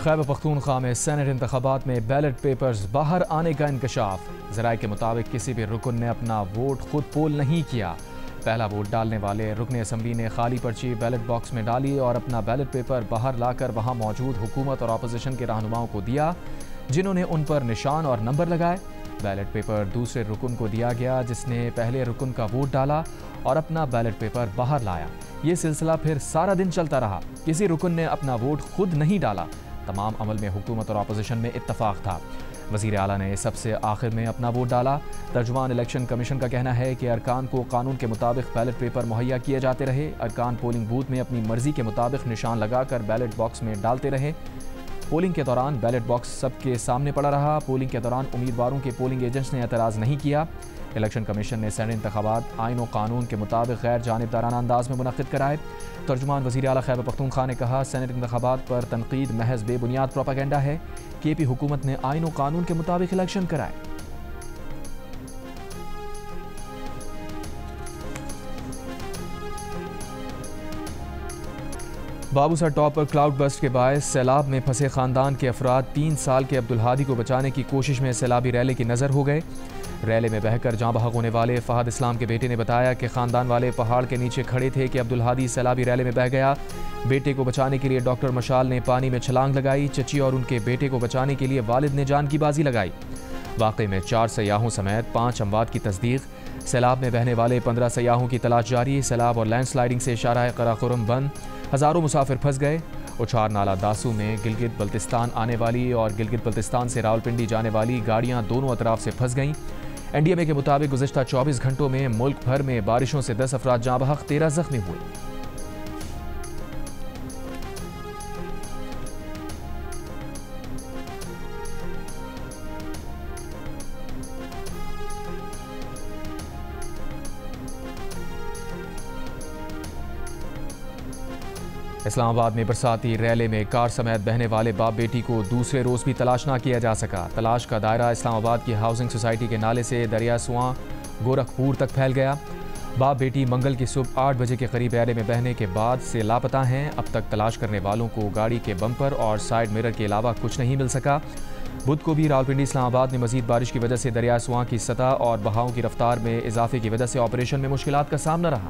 खैबर पख्तूनख्वा में सेनेट इंतखाबात में बैलेट पेपर्स बाहर आने का इंकशाफ। ज़राए के मुताबिक किसी भी रुकन ने अपना वोट खुद पोल नहीं किया। पहला वोट डालने वाले रुकन असम्बली ने खाली पर्ची बैलेट बॉक्स में डाली और अपना बैलेट पेपर बाहर लाकर वहां मौजूद हुकूमत और अपोजिशन के रहनुमाओं को दिया, जिन्होंने उन पर निशान और नंबर लगाए। बैलेट पेपर दूसरे रुकन को दिया गया, जिसने पहले रुकन का वोट डाला और अपना बैलेट पेपर बाहर लाया। ये सिलसिला फिर सारा दिन चलता रहा। किसी रुकन ने अपना वोट खुद नहीं डाला। तमाम अमल में हुकूमत और अपोजिशन में इत्तफाक था। वज़ीर आला ने सबसे आखिर में अपना वोट डाला। तर्जुमान इलेक्शन कमीशन का कहना है कि अरकान को कानून के मुताबिक बैलेट पेपर मुहैया किए जाते रहे। अरकान पोलिंग बूथ में अपनी मर्जी के मुताबिक निशान लगाकर बैलेट बॉक्स में डालते रहे। पोलिंग के दौरान बैलेट बॉक्स सबके सामने पड़ा रहा। पोलिंग के दौरान उम्मीदवारों के पोलिंग एजेंट्स ने एतराज़ नहीं किया। इलेक्शन कमीशन ने सेनेट इंतखाबात आइन और कानून के मुताबिक गैर जानिबदाराना अंदाज में मुनक़िद कराए। तर्जुमान वज़ीर आला खैबर पख्तूनख्वा ने कहा, सेनेट इंतखाबात पर तनकीद महज बेबुनियाद प्रोपागेंडा है। केपी हुकूमत ने आइन और कानून के मुताबिक इलेक्शन कराए। बाबूसर टॉप पर क्लाउड बस्ट के बायस सैलाब में फंसे खानदान के अफराद 3 साल के अब्दुल हादी को बचाने की कोशिश में सैलाबी रैले की नज़र हो गए। रैले में बहकर जाँ बहक होने वाले फ़हद इस्लाम के बेटे ने बताया कि ख़ानदान वाले पहाड़ के नीचे खड़े थे कि अब्दुल हादी सैलाबी रैले में बह गया। बेटे को बचाने के लिए डॉक्टर मशाल ने पानी में छलांग लगाई। चची और उनके बेटे को बचाने के लिए वालिद ने जान की बाजी लगाई। वाक़े में 4 सयाहों समेत 5 अमवात की तस्दीक। सैलाब में बहने वाले 15 सयाहों की तलाश जारी। सैलाब और लैंडस्लाइडिंग से शाहराह कराकोरम बंद। हज़ारों मुसाफिर फंस गए। उछार नाला दासू में गिलगित बल्तिस्तान आने वाली और गिलगित बल्तिस्तान से रावलपिंडी जाने वाली गाड़ियां दोनों अतराफ से फंस गईं। एनडीएमए के मुताबिक गुज़िश्ता 24 घंटों में मुल्क भर में बारिशों से 10 अफराद जाँ बहक, 13 जख्मी हुए। इस्लामाबाद में बरसाती रैले में कार समेत बहने वाले बाप बेटी को दूसरे रोज़ भी तलाश ना किया जा सका। तलाश का दायरा इस्लामाबाद की हाउसिंग सोसाइटी के नाले से दरिया सुआं गोरखपुर तक फैल गया। बाप बेटी मंगल की सुबह 8 बजे के करीब रैले में बहने के बाद से लापता हैं। अब तक तलाश करने वालों को गाड़ी के बम्पर और साइड मिरर के अलावा कुछ नहीं मिल सका। बुध को भी रावलपिंडी इस्लामाबाद में मजीद बारिश की वजह से दरिया सुआं की सतह और बहाव की रफ्तार में इजाफे की वजह से ऑपरेशन में मुश्किलात का सामना रहा।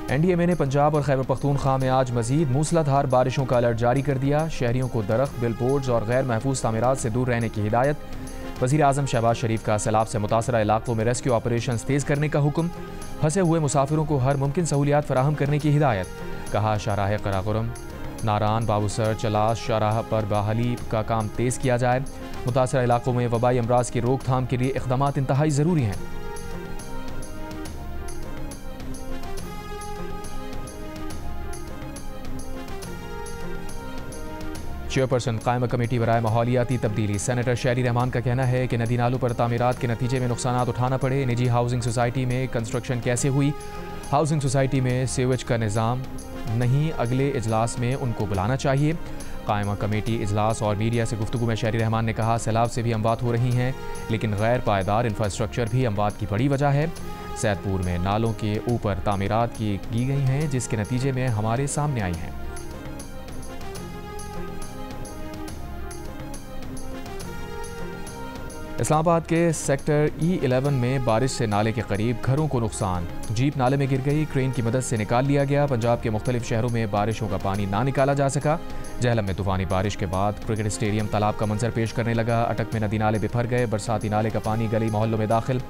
एनडीएमए ने पंजाब और खैबर पख्तूनख्वा में आज मजीद मूसलाधार बारिशों का अलर्ट जारी कर दिया। शहरियों को दरख्त, बिलबोर्ड्स और गैर महफूज तामीरात से दूर रहने की हिदायत। वज़ीर आज़म शहबाज शरीफ का सैलाब से मुतासरा इलाकों में रेस्क्यू ऑपरेशन तेज़ करने का हुक्म। फंसे हुए मुसाफिरों को हर मुमकिन सहूलियात फराहम करने की हिदायत। कहा, शाहराह कराकोरम, नारान, बाबूसर, चलास शाहराह पर बहाली का काम तेज़ किया जाए। मुतासरा इलाकों में वबाई अमराज की रोकथाम के लिए इक़दामात इंतहाई ज़रूरी हैं। चेयरपर्सन कायमा कमेटी बराए माहौलियाती तब्दीली सेनेटर शहरी रहमान का कहना है कि नदी नालों पर तामीरात के नतीजे में नुकसानात उठाना पड़े। निजी हाउसिंग सोसाइटी में कंस्ट्रक्शन कैसे हुई? हाउसिंग सोसाइटी में सीवेज का निज़ाम नहीं, अगले इजलास में उनको बुलाना चाहिए। कायमा कमेटी इजलास और मीडिया से गुफ्तगू में शहरी रहमान ने कहा, सैलाब से भी अमवात हो रही हैं, लेकिन गैर पायदार इंफ्रास्ट्रक्चर भी अमवात की बड़ी वजह है। सैदपुर में नालों के ऊपर तामीरात की गई हैं, जिसके नतीजे में हमारे सामने आई हैं। इस्लामाबाद के सेक्टर E11 में बारिश से नाले के करीब घरों को नुकसान। जीप नाले में गिर गई, क्रेन की मदद से निकाल लिया गया। पंजाब के मुख्तलिफ शहरों में बारिशों का पानी ना निकाला जा सका। जहलम में तूफानी बारिश के बाद क्रिकेट स्टेडियम तालाब का मंजर पेश करने लगा। अटक में नदी नाले बिफर गए। बरसाती नाले का पानी गली मोहल्लों में दाखिल।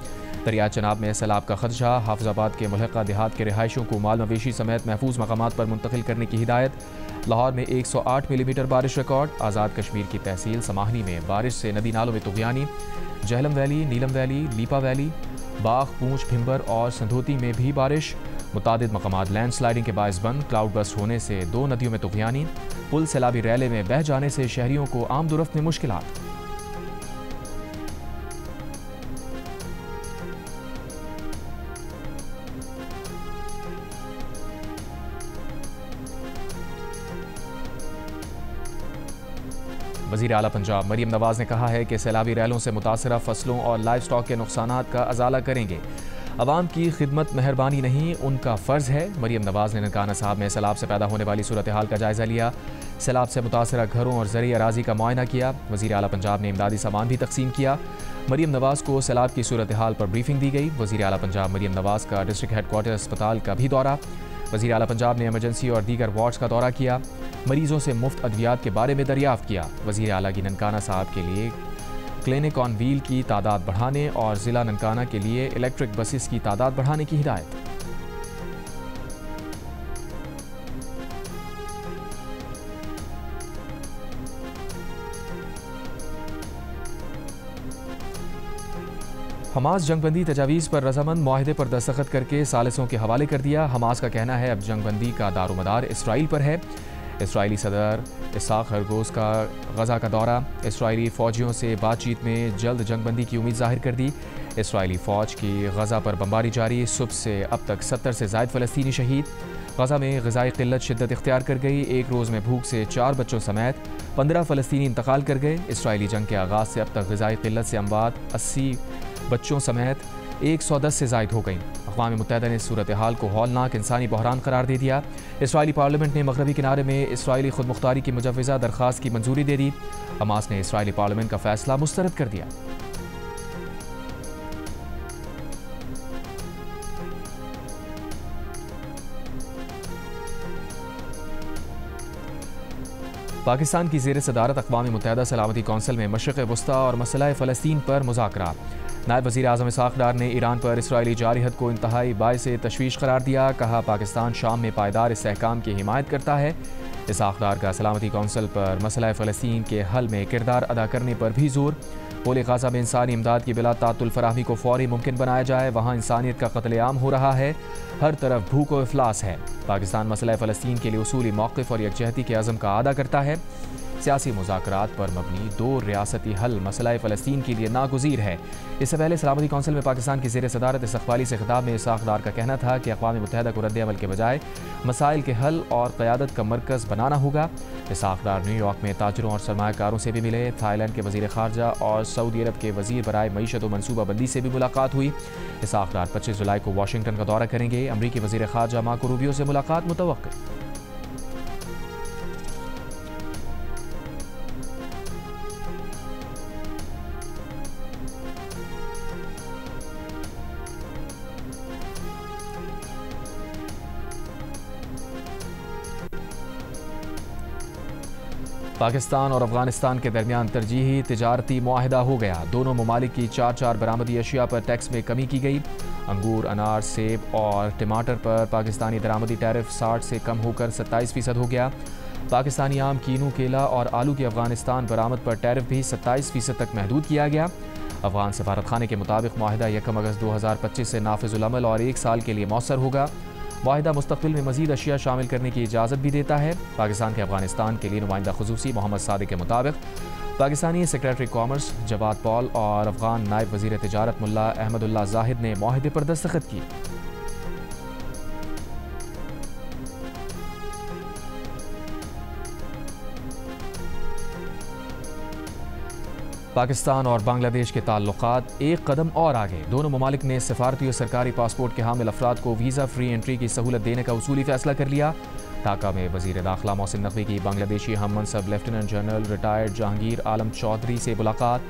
दरिया चनाब में सैलाब का खदशा। हाफिजाबाद के मुल्हका देहात के रिहायशों को माल मवेशी समेत महफूज मकामात पर मुंतकिल करने की हिदायत। लाहौर में 108 मिलीमीटर बारिश रिकॉर्ड। आज़ाद कश्मीर की तहसील समाहनी में बारिश से नदी नालों में तुग़यानी। जहलम वैली, नीलम वैली, लीपा वैली, बाग, पूंछ, भिम्बर और संधोती में भी बारिश। मुतादिद मकामात लैंडस्लाइडिंग के बायस बंद। क्लाउड बस्ट होने से 2 नदियों में तुग़यानी। पुल सैलाबी रैले में बह जाने से शहरियों को आमदोरफ्त में मुश्किलात। वज़ीर आला पंजाब मरीम नवाज ने कहा है कि सैलाबी रैलों से मुतासरा फसलों और लाइव स्टॉक के नुकसानात का अजाला करेंगे। अवाम की खिदमत मेहरबानी नहीं, उनका फ़र्ज़ है। मरीम नवाज़ ने ननकाना साहब में सैलाब से पैदा होने वाली सूरत हाल का जायज़ा लिया। सैलाब से मुतासरा घरों और ज़रई अराज़ी का मुआयना किया। वज़ीर आला पंजाब ने इमदादी सामान भी तकसीम किया। मरीम नवाज़ को सैलाब की सूरत हाल पर ब्रीफिंग दी गई। वज़ीर आला पंजाब मरीम नवाज़ का डिस्ट्रिक्ट हेडक्वार्टर अस्पताल का भी दौरा। वज़ीर आला पंजाब ने एमरजेंसी और दीगर वार्ड्स का दौरा किया। मरीजों से मुफ्त अद्वियात के बारे में दरियाफ्त किया। वज़ीर आला की ननकाना साहब के लिए क्लिनिक ऑन व्हील की तादाद बढ़ाने और ज़िला ननकाना के लिए इलेक्ट्रिक बसेस की तादाद बढ़ाने की हिदायत। हमास जंगबंदी तजावीज़ पर रजामंद मुआहदे पर दस्तखत करके सालिसों के हवाले कर दिया। हमास का कहना है अब जंगबंदी का दारोमदार इसराइल पर है। इसराइली सदर इसाक हरगोज का गज़ा का दौरा। इसराइली फ़ौजियों से बातचीत में जल्द जंगबंदी की उम्मीद जाहिर कर दी। इसराइली फ़ौज की गज़ा पर बमबारी जारी। सुबह से अब तक 70 से ज़ायद फ़लस्तीनी शहीद। गज़ा में ग़िज़ाई क़िल्लत शिद्दत इख्तियार कर गई। एक रोज़ में भूख से 4 बच्चों समेत 15 फ़लस्तीनी इंतकाल कर गए। इसराइली जंग के आगाज़ से अब तक ग़िज़ाई क़िल्लत से अमवात 80 बच्चों समेत 110 से ज़ायद हो गई। अक़वाम मुत्तहिदा ने सूरत हाल को हौलनाक इंसानी बहरान करार दे दिया। इसराइली पार्लियामेंट ने मगरबी किनारे में इसराइली खुद मुख्तारी की मुजव्वज़ा दरख्वास्त की मंजूरी दे दी। हमास ने इसराइली पार्लियामेंट का फैसला मुस्तरद कर दिया। पाकिस्तान की ज़ेर सदारत अक़वाम मुत्तहिदा सलामती कौंसिल में मशरिक़ वस्ता और मसला फ़लस्तीन पर मुज़ाकरा। नायब वज़ीर आज़म इसहाक़ डार ने ईरान पर इसराइली जारहत को इंतहाई बाइस तशवीश करार दिया। कहा पाकिस्तान शाम में पायदार इस्तेहकाम की हिमायत करता है। इसहाक़ डार का सलामती कौंसिल पर मसला फ़लस्तीन के हल में किरदार अदा करने पर भी जोर। बोले गाज़ा में इंसानी इमदाद की बिला तातुल फराहमी को फ़ौरी मुमकिन बनाया जाए। वहाँ इंसानियत का कत्लेआम हो रहा है। हर तरफ भूख और इफलास है। पाकिस्तान मसला फ़लस्तीन के लिए उसूली मौक़िफ़ और यकजहती के अज़म का अदा करता है। सियासी मुज़ाकरात पर मबनी 2 रियासती हल मसला फ़लस्तीन के लिए नागुज़ीर है। इससे पहले सलामती कौंसिल में पाकिस्तान की ज़ेर सदारत इस्तक़बाली से खिताब में इसहाक़ डार का कहना था कि अक़वाम मुत्तहिदा को रद्द अमल के बजाय मसाइल के हल और क़यादत का मरकज़ बनाना होगा। इसहाक़ डार न्यूयॉर्क में ताजरों और सरमायाकारों से भी मिले। थाईलैंड के वज़ीर ख़ारजा और सऊदी अरब के वज़ीर बराए मईशत व मनसूबाबंदी से भी मुलाकात हुई। इसहाक़ डार 25 जुलाई को वाशिंगटन का दौरा करेंगे। अमरीकी वज़ीर ख़ारजा मार्को रूबियो से मुलाकात मुतवक्किल। पाकिस्तान और अफगानिस्तान के दरमियान तरजीही तिजारती मुआहिदा हो गया। दोनों ममालिक की 4 बरामदी अशिया पर टैक्स में कमी की गई। अंगूर, अनार, सेब और टमाटर पर पाकिस्तानी दरामदी टैरिफ 60 से कम होकर 27% हो गया। पाकिस्तानी आम, कीनू, केला और आलू की अफगानिस्तान बरामद पर टैरिफ भी 27% तक महदूद किया गया। अफगान सफारत खाने के मुताबिक मुआहिदा 1 अगस्त 2025 से नाफिजुल अमल और 1 साल के लिए मौसर होगा। मुआहिदा मुस्तक़बिल में मज़ीद अशिया शामिल करने की इजाज़त भी देता है। पाकिस्तान के अफगानिस्तान के लिए नुमाइंदा ख़ुसूसी मोहम्मद सादिक के मुताबिक पाकिस्तानी सेक्रेटरी कॉमर्स जवाद पॉल और अफगान नायब वज़ीर तिजारत मुल्ला अहमदुल्ला जाहिद ने मुआहिदे पर दस्तखत किए। पाकिस्तान और बांग्लादेश के ताल्लुकात एक कदम और आगे। दोनों ममालिक ने सफारती और सरकारी पासपोर्ट के हामिल अफराद को वीज़ा फ्री एंट्री की सहूलत देने का उसूली फैसला कर लिया। ढाका में वज़ीर दाखिला मोहसिन नकवी की बांग्लादेशी हम मनसब लेफ्टिनेंट जनरल रिटायर्ड जहांगीर आलम चौधरी से मुलाकात।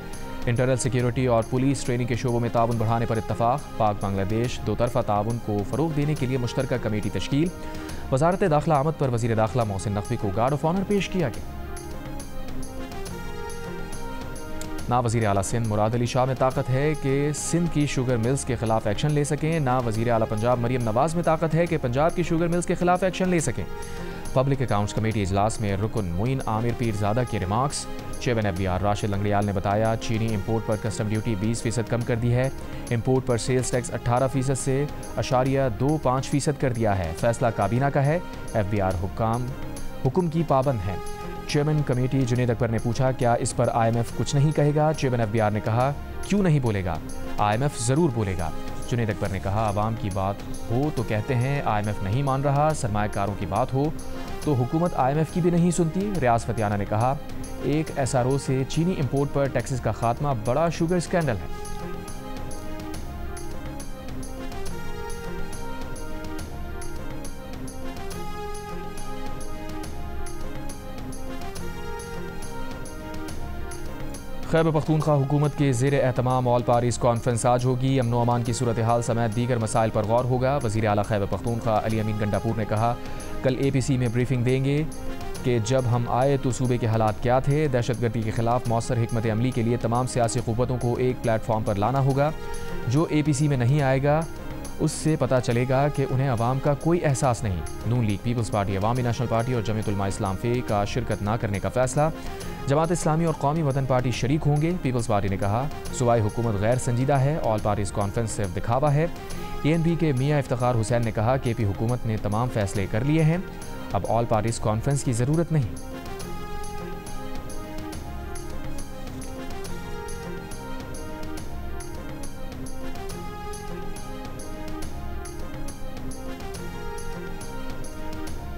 इंटरनल सिक्योरिटी और पुलिस ट्रेनिंग के शोबों में ताउन बढ़ाने पर इत्तफाक। पाक बांग्लादेश दो तरफ़ा ताउन को फ़रोग़ देने के लिए मुश्तरका कमेटी तश्कील। वज़ारत दाखिला आमद पर वज़ीर दाखिला मोहसिन नकवी को गार्ड ऑफ ऑनर पेश किया गया। ना वज़ीर आला सिंध मुराद अली शाह में ताकत है कि सिंध की शुगर मिल्स के खिलाफ एक्शन ले सकें। ना वज़ीर आला पंजाब मरीम नवाज़ में ताकत है कि पंजाब की शुगर मिल्स के खिलाफ एक्शन ले सकें। पब्लिक अकाउंट्स कमेटी इजलास में रुकन मुइन आमिर पीरज़ादा के remarks. Chairman FBR Rashid Langrial ने बताया चीनी इंपोर्ट पर कस्टम ड्यूटी 20% कम कर दी है। इंपोर्ट पर सेल्स टैक्स 18% से 0.25% कर दिया है। फैसला काबीना का है। FBR हुक्म की पाबंद है। चेयरमैन कमेटी जुनेद अकबर ने पूछा क्या इस पर IMF कुछ नहीं कहेगा। चेयरमैन FBR ने कहा क्यों नहीं बोलेगा, IMF ज़रूर बोलेगा। जुनेद अकबर ने कहा आवाम की बात हो तो कहते हैं IMF नहीं मान रहा, सरमायाकारों की बात हो तो हुकूमत IMF की भी नहीं सुनती। रियाज फतियाना ने कहा एक SRO से चीनी इंपोर्ट पर टैक्सेस का खात्मा बड़ा शुगर स्कैंडल है। खैबर पख्तूनख्वा हुकूमत के ज़ेर एहतमाम ऑल पार्टीज़ कॉन्फ्रेंस आज होगी। अमन अमान की सूरत हाल समेत दीगर मसाइल पर गौर होगा। वज़ीर आला खैबर पख्तूनख्वा अली अमीन गंडापुर ने कहा, कल APC में ब्रीफिंग देंगे कि जब हम आए तो सूबे के हालात क्या थे। दहशतगर्दी के खिलाफ मौसर हिकमत अमली के लिए तमाम सियासी क़ुव्वतों को एक प्लेटफॉर्म पर लाना होगा। जो APC में नहीं आएगा उससे पता चलेगा कि उन्हें अवाम का कोई एहसास नहीं। नून लीग, पीपल्स पार्टी, अवामी नेशनल पार्टी और जमीयत उलमा इस्लाम फे का शिरकत न करने का फैसला। जमात इस्लामी और कौमी वतन पार्टी शरीक होंगे। पीपल्स पार्टी ने कहा, सूबाई हुकूमत गैर संजीदा है, ऑल पार्टीज़ कॉन्फ्रेंस सिर्फ दिखावा है। ANP के मियाँ इफ्तिखार हुसैन ने कहा, KP हुकूमत ने तमाम फैसले कर लिए हैं, अब ऑल पार्टीज़ कॉन्फ्रेंस की ज़रूरत नहीं।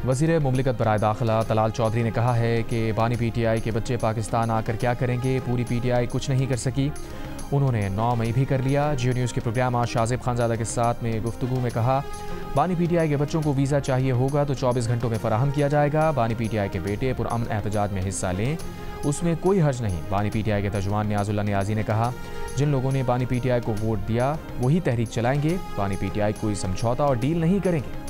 वज़ीर मुमलिकत बराए दाखिला तलाल चौधरी ने कहा है कि बानी PTI के बच्चे पाकिस्तान आकर क्या करेंगे, पूरी PTI कुछ नहीं कर सकी। उन्होंने 9 मई भी कर लिया। जियो न्यूज़ के प्रोग्राम आज शाजिब खानजादा के साथ में गुफ्तगू में कहा, बानी PTI के बच्चों को वीज़ा चाहिए होगा तो 24 घंटों में फराहम किया जाएगा। बानी PTI के बेटे पुरअमन एहतजाज में हिस्सा लें, उसमें कोई हर्ज नहीं। बानी PTI के तर्जुमान नियाजुल्लाह नियाजी ने कहा, जिन लोगों ने बानी PTI को वोट दिया वही तहरीक चलाएंगे। बानी PTI कोई समझौता और डील नहीं करेंगे।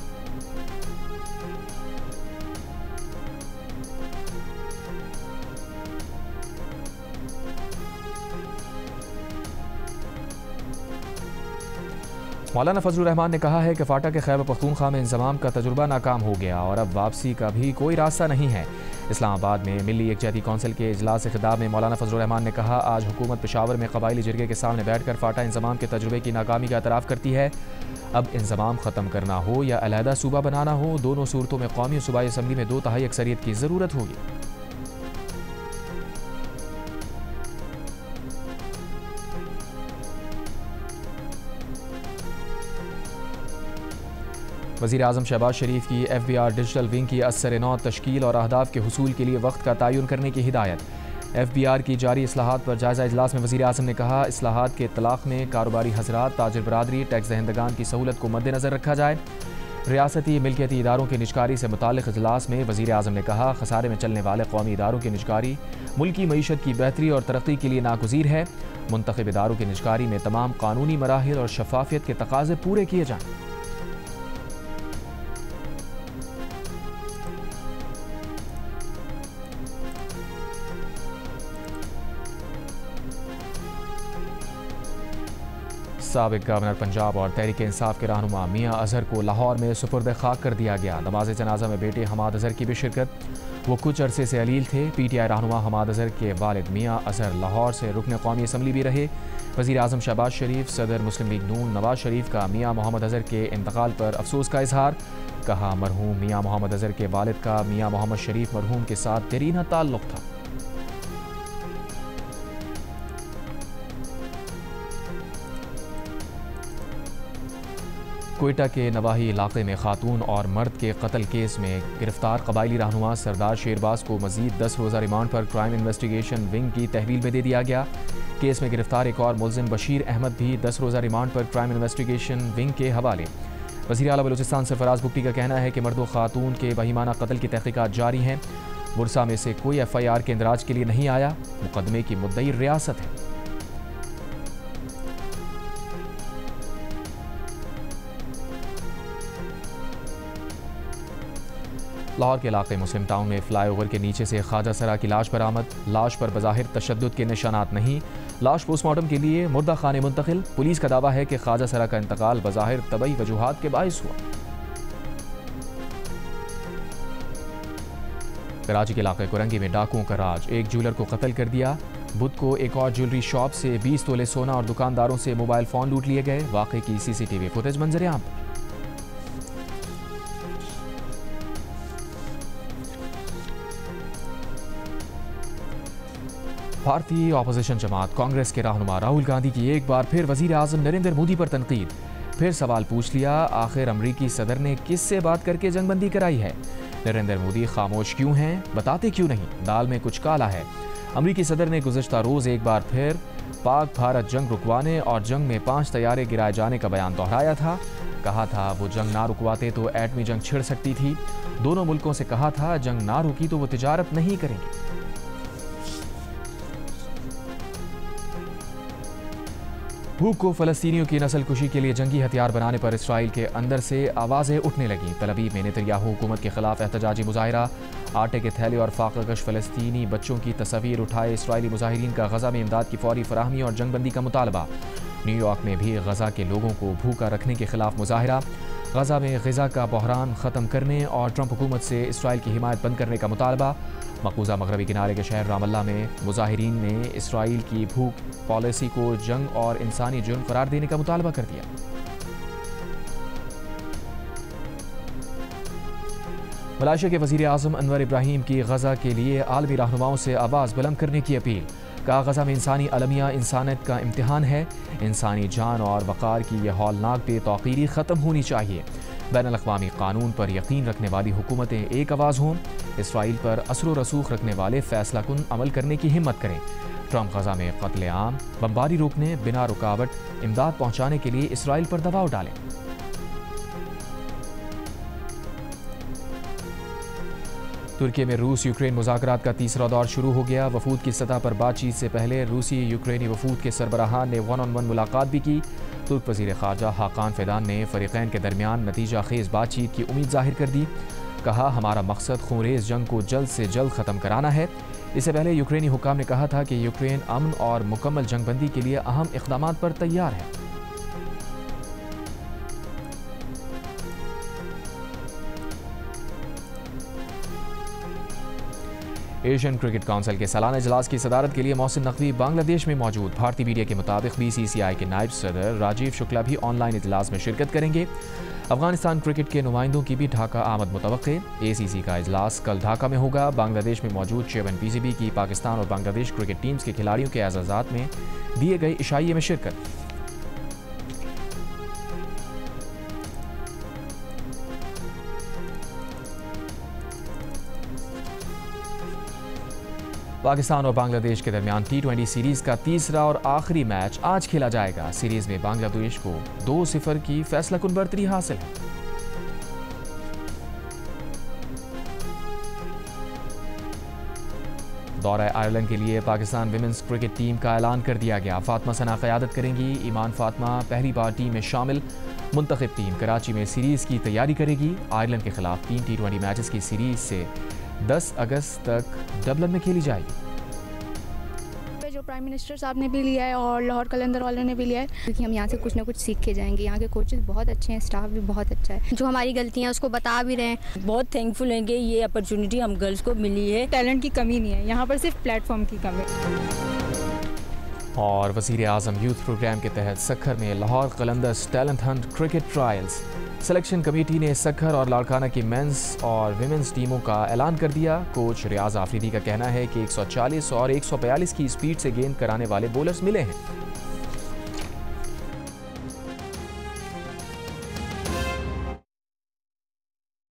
मौलाना फजलुर रहमान ने कहा है कि फाटा के खैबर पख्तूनख्वा में इंज़माम का तजुर्बा नाकाम हो गया और अब वापसी का भी कोई रास्ता नहीं है। इस्लामाबाद में मिली एकजहती कौंसिल के इजलास से खिताब में मौलाना फजलुर रहमान ने कहा, आज हुकूमत पेशावर में कबायली जिरगे के सामने बैठकर फाटा इंज़माम के तजुर्बे की नाकामी का एतराफ़ करती है। अब इंज़माम ख़त्म करना हो या अलहदा सूबा बनाना हो, दोनों सूरतों में कौमी और सूबाई असम्बली में 2/3 अक्सरियत की ज़रूरत होगी। वज़ीर आज़म शहबाज शरीफ की FBR डिजिटल विंग की असर-ए-नौ तश्कील और अहदाफ के हुसूल के लिए वक्त का तयन करने की हिदायत। FBR की जारी इस्लाहात पर जायज़ा इजलास में वज़ीर आज़म ने कहा, इस्लाहात के इत्तलाक़ में कारोबारी हज़रात, ताजिर बरादरी, टैक्स दहिंदगान की सहूलत को मद्देनज़र रखा जाए। रियासती मिल्कियती इदारों की निजकारी से मुताल्लिक़ इजलास में वज़ीर आज़म ने कहा, खसारे में चलने वाले कौमी इदारों की निजकारी मुल्की मईशत की बेहतरी और तरक्की के लिए नागुज़ीर है। मुंतखब इदारों की निजकारी में तमाम कानूनी मराहिल और शफाफियत के तकाज़े पूरे किए जाएँ। साबिक गवर्नर पंजाब और तहरीक इंसाफ के रहनुमा मियाँ अजहर को लाहौर में सुपुर्द खाक कर दिया गया। नमाज जनाजा में बेटे हमाद अजहर की भी शिरकत। वो कुछ अरसे से अलील थे। PTI रहनुमा हमाद अजहर के वालिद मियाँ अजहर लाहौर से रुकन कौमी असम्बली भी रहे। वज़ीर आज़म शहबाज शरीफ, सदर मुस्लिम लीग नून नवाज शरीफ का मियाँ मोहम्मद अजहर के इंतकाल पर अफसोस का इजहार। कहा, मरहूम मियाँ मोहम्मद अजहर के वालिद का मियाँ मोहम्मद शरीफ मरहूम के साथ देरीना ताल्लुक़ था। कोयटा के नवाही इलाके में खातून और मर्द के कत्ल केस में गिरफ्तार कबायली रहनुमा सरदार शेरबाज को मजीद 10 रोज़ा रिमांड पर क्राइम इन्वेस्टिगेशन विंग की तहवील में दे दिया गया। केस में गिरफ्तार एक और मुलजिम बशीर अहमद भी 10 रोज़ा रिमांड पर क्राइम इन्वेस्टिगेशन विंग के हवाले। वज़ीर आला बलूचिस्तान सरफराज बुगटी का कहना है कि मर्द व खातून के बहिमाना कत्ल की तहकीकात जारी हैं। बुरसा में से कोई FIR के इंदराज के लिए नहीं आया। मुकदमे की मुद्दई रियासत है। लाहौर के इलाके मुस्लिम टाउन में फ्लाईओवर के नीचे से ख्वाजा सरा की लाश बरामद। लाश पर बज़ाहिर तशद्दुद के निशानात नहीं। लाश पोस्टमार्टम के लिए मुर्दा खाने मुंतकिल। पुलिस का दावा है कि ख्वाजा सरा का इंतकाल बज़ाहिर तबई वजूहात के बाइस हुआ। कराची के इलाके कुरंगी में डाकुओं का राज। एक ज्वेलर को कत्ल कर दिया। बुध को एक और ज्वेलरी शॉप से 20 तोले सोना और दुकानदारों से मोबाइल फ़ोन लूट लिए गए। वाक़े की CCTV फुटेज मंजर-ए-आम पर। भारतीय अपोजिशन जमात कांग्रेस के रहनुमा राहुल गांधी की एक बार फिर वज़ीर आज़म नरेंद्र मोदी पर तनकीद। फिर सवाल पूछ लिया, आखिर अमरीकी सदर ने किससे बात करके जंगबंदी कराई है? नरेंद्र मोदी खामोश क्यों हैं? बताते क्यों नहीं? दाल में कुछ काला है। अमरीकी सदर ने गुज़श्ता रोज़ एक बार फिर पाक भारत जंग रुकवाने और जंग में 5 तैयारे गिराए जाने का बयान दोहराया था। कहा था वो जंग ना रुकवाते तो एटमी जंग छिड़ सकती थी। दोनों मुल्कों से कहा था जंग ना रुकी तो वो तिजारत नहीं करेंगे। भूख को फ़लस्तीनियों की नस्ल कुशी के लिए जंगी हथियार बनाने पर इसराइल के अंदर से आवाज़ें उठने लगीं। तल अवीव में नेतन्याहू हुकूमत के खिलाफ एहतजाजी मुजाहिरा। आटे के थैले और फाकाकश फ़लस्तीनी बच्चों की तस्वीर उठाए इसराइली मुजाहिरीन का गज़ा में इमदाद की फौरी फराहमी और जंगबंदी का मुतालबा। न्यूयॉर्क में भी गज़ा के लोगों को भूखा रखने के खिलाफ मुजाहिरा। गज़ा में ग़िज़ा का बहरान ख़त्म करने और ट्रंप हुकूमत से इसराइल की हिमायत बंद करने का मुतालबा। मकबूजा मगरबी किनारे के शहर रामल्ला में मुजाहिरीन ने इसराइल की भूख पॉलिसी को जंग और इंसानी जुर्म करार देने का मुतालबा कर दिया। मलाइशिया के वज़ीर आज़म अनवर इब्राहीम की गज़ा के लिए आलमी रहनुमाओं से आवाज़ बुलंद करने की अपील। कहा, गज़ा में इंसानी अलमिया इंसानियत का इम्तिहान है। इंसानी जान और वक़ार की यह हौलनाक बेतौक़ीरी ख़त्म होनी चाहिए। बैनुल-अक़वामी कानून पर यकीन रखने वाली हुकूमतें एक आवाज़ हों। इसराइल पर असर व रसूख रखने वाले फ़ैसला कुन अमल करने की हिम्मत करें। ट्रंप गज़ा में क़त्ल-ए-आम, बमबारी रोकने, बिना रुकावट इमदाद पहुँचाने के लिए इसराइल पर दबाव डालें। तुर्की में रूस यूक्रेन मुज़ाकरात का तीसरा दौर शुरू हो गया। वफूद की सतह पर बातचीत से पहले रूसी यूक्रेनी वफूद के सरबराहान ने 1-on-1 मुलाकात भी की। तुर्क वज़ीर ख़ारजा हाकान फ़िदान ने फ़रीक़ैन के दरमियान नतीजा खेज़ बातचीत की उम्मीद ज़ाहिर कर दी। कहा, हमारा मकसद खूनरेज़ जंग को जल्द से जल्द ख़त्म कराना है। इससे पहले यूक्रेनी हुक्काम ने कहा था कि यूक्रेन अमन और मुकम्मल जंगबंदी के लिए अहम इक़दामात पर तैयार है। एशियन क्रिकेट काउंसिल के सालाना इजलास की सदारत के लिए मोहसिन नकवी बांग्लादेश में मौजूद। भारतीय मीडिया के मुताबिक BCCI के नायब सदर राजीव शुक्ला भी ऑनलाइन इजलास में शिरकत करेंगे। अफगानिस्तान क्रिकेट के नुमाइंदों की भी ढाका आमद मुतवक्के। ACC का इजलास कल ढाका में होगा। बांग्लादेश में मौजूद चेयरमैन PCB की पाकिस्तान और बांग्लादेश क्रिकेट टीम्स के खिलाड़ियों के एजाज़ात में दिए गए इशाइये में शिरकत। पाकिस्तान और बांग्लादेश के दरमियान T20 सीरीज़ का तीसरा और आखिरी मैच आज खेला जाएगा। सीरीज़ में बांग्लादेश को 2-0 की फैसलाकुन बढ़तरी हासिल है। दौरा आयरलैंड के लिए पाकिस्तान विमेंस क्रिकेट टीम का ऐलान कर दिया गया। फातिमा सना क़यादत करेंगी। ईमान फातिमा पहली बार टीम में शामिल। मुंतखब टीम कराची में सीरीज़ की तैयारी करेगी। आयरलैंड के खिलाफ 3 T20 मैचेस की सीरीज़ से 10 अगस्त तक डबलिन में खेली जाएगी। जो प्राइम मिनिस्टर साहब ने भी लिया है और लाहौर कलंदर वालों ने भी लिया है, क्योंकि हम यहाँ से कुछ ना कुछ सीख के जाएंगे। यहाँ के कोचेस बहुत अच्छे हैं, स्टाफ भी बहुत अच्छा है, जो हमारी गलतियाँ उसको बता भी रहे हैं। बहुत थैंकफुल हैं कि ये अपॉर्चुनिटी हम गर्ल्स को मिली है। टैलेंट की कमी नहीं है, यहाँ पर सिर्फ प्लेटफॉर्म की कमी है। और वज़ीर आज़म यूथ प्रोग्राम के तहत सक्खर में Lahore Qalandars talent Hunt cricket trials. Selection committee ने सक्खर और लाड़काना की मेंस और विमेंस टीमों का ऐलान कर दिया। कोच रियाज आफरीदी का कहना है कि 140 और 142 की स्पीड से गेंद कराने वाले बॉलर्स मिले हैं।